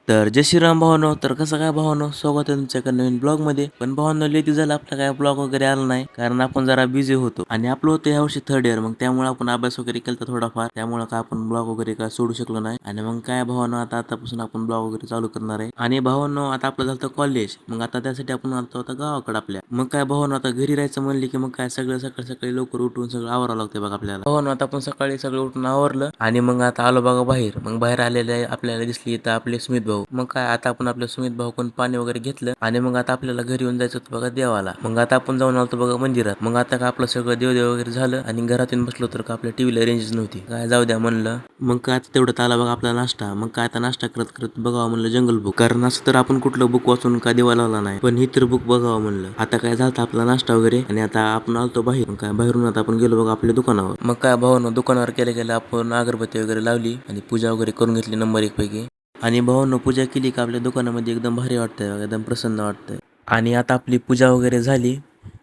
तर जय श्रीराम भावानो. तर कसं काय भावानो, स्वागत आहे तुमच्या एका नवीन ब्लॉग मध्ये. पण भावानो, लय दिवस झाला आपला काय ब्लॉग वगैरे आला नाही, कारण आपण जरा बिझी होतो आणि आपलं होतं ह्या वर्षी थर्ड इयर. मग त्यामुळे आपण अभ्यास वगैरे केला थोडाफार, त्यामुळे काय आपण ब्लॉग वगैरे काय सोडू शकलो नाही. आणि मग काय भावानो, आतापासून आपण ब्लॉग वगैरे चालू करणार आहे. आणि भावानो, आता आपलं झालं कॉलेज, मग आता त्यासाठी आपण आलतो आता गावाकडे आपल्या. मग काय भावानो, आता घरी राहायचं म्हणले की मग काय सगळं सकाळी सकाळी लवकर उठून सगळं आवरावं लागतं बघा आपल्याला. भावानो, आता आपण सकाळी सगळं उठून आवरलं आणि मग आता आलो बघा बाहेर. मग बाहेर आलेले आपल्याला दिसली इथं आपले स्मित भाऊ. मग काय आता आपण आपल्या सुमित भाऊकडून पाणी वगैरे घेतलं आणि मग आता आपल्याला घरी येऊन जायचं होतं बघा देवाला. मग आता आपण जाऊन आलो बघा मंदिरात. मग आता का आपलं सगळं देवदेव वगैरे झालं आणि घरात येऊन बसलो तर का आपल्या टीव्हीला रेंज नव्हती. काय जाऊ द्या म्हणलं. मग काय आता तेवढं आला बघा आपला नाश्ता. मग काय आता नाश्ता करत करत बघावं म्हणलं जंगल बुक, कारण असं तर आपण कुठलं बुक वाचून का देवाला आला नाही, पण ही तर बुक बघावं म्हणलं. आता काय झालं आपला नाश्ता वगैरे आणि आता आपण आलतो बाहेर. मग काय बाहेरून आता आपण गेलो बघा आपल्या दुकानावर. मग काय भावानं, दुकानावर गेल्या आपण अगरबत्ती वगैरे लावली आणि पूजा वगैरे करून घेतली नंबर 1 पैकी. आणि भावांनो, पूजा केली का आपल्या दुकानामध्ये एकदम भारी वाटतंय बघा, एकदम प्रसन्न वाटतंय. आणि आता आपली पूजा वगैरे झाली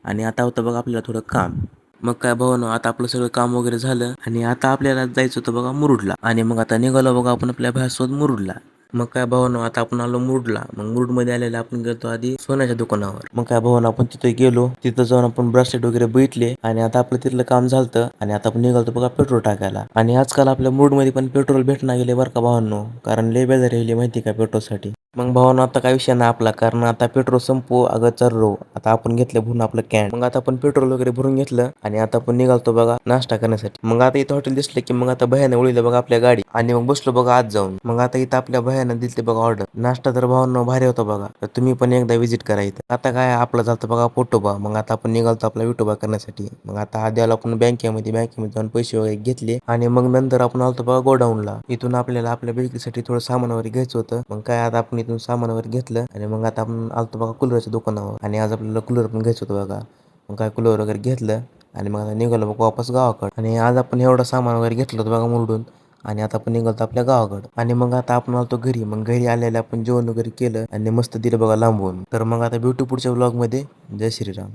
आणि आता होतं बघा आपल्याला थोडं काम. मग काय भावांनो, आता आपलं सगळं काम वगैरे झालं आणि आता आपल्याला जायचं होतं बघा मुरुडला. आणि मग आता निघालो बघा आपण आपल्या भावासोबत मुरुडला. मग काय भावांनो, आता आपण आलो मुरुडला. मग मुरुडमध्ये आलेला आपण गेलो आधी सोन्याच्या दुकानावर. मग काय भावांनो, आपण तिथे गेलो, तिथं जाऊन आपण ब्रासलेट वगैरे बघितले आणि आता आपलं तिथलं काम झालं आणि आता आपण निघालतो बघा पेट्रोल टाकायला. आणि आजकाल आपल्या मुरुडमध्ये पण पेट्रोल भेटणार गेले बरं का भावांनो, कारण लय बेजार राहिली माहिती का पेट्रोलसाठी. मग भावांनो, आता काय विषय नाही आपला, कारण आता पेट्रोल संपू अगं चाललो. आता आपण घेतलं भरून आपलं कॅन. मग आता आपण पेट्रोल वगैरे भरून घेतलं आणि आता आपण निघालतो बघा नाश्ता करण्यासाठी. मग आता इथं हॉटेल दिसलं की मग आता भयाने उडीलं बघा आपल्या गाडी आणि मग बसलो बघा आज जाऊन. मग आता इथं आपल्या भयानं दिलते बघा ऑर्डर. नाश्ता तर भावांनो भारी होता बघा, तर तुम्ही पण एकदा विजिट करा इथं. आता काय आपलं झालं बघा पोटोबा. मग आता आपण निघालतो आपला विटोबा करण्यासाठी. मग आता आधी आलो आपण बँकेमध्ये जाऊन पैसे वगैरे घेतले आणि मग नंतर आपण आलतो बघा गोडाऊनला. इथून आपल्याला आपल्या बेकरीसाठी थोडं सामान वगैरे घ्यायचं होतं. मग काय आता आपण इथून सामान वगैरे घेतलं आणि मग आता आपण आलतो बघा कूलरच्या दुकानावर. आणि आज आपल्याला कूलर पण घ्यायचं होतं बघा. मग काय कूलर वगैरे घेतलं आणि मग आता निघालो बघा वापस गावाकडे. आणि आज आपण एवढं सामान वगैरे घेतलं होतं बघा मुरडून आणि आता आपण निघालो आपल्या गावाकडे. आणि मग आता आपण आलतो घरी. मग घरी आलेलं आपण जेवण वगैरे केलं आणि मस्त दिलं बघा लांबून. तर मग आता भेटू पुढच्या व्लॉग मध्ये. जय श्रीराम.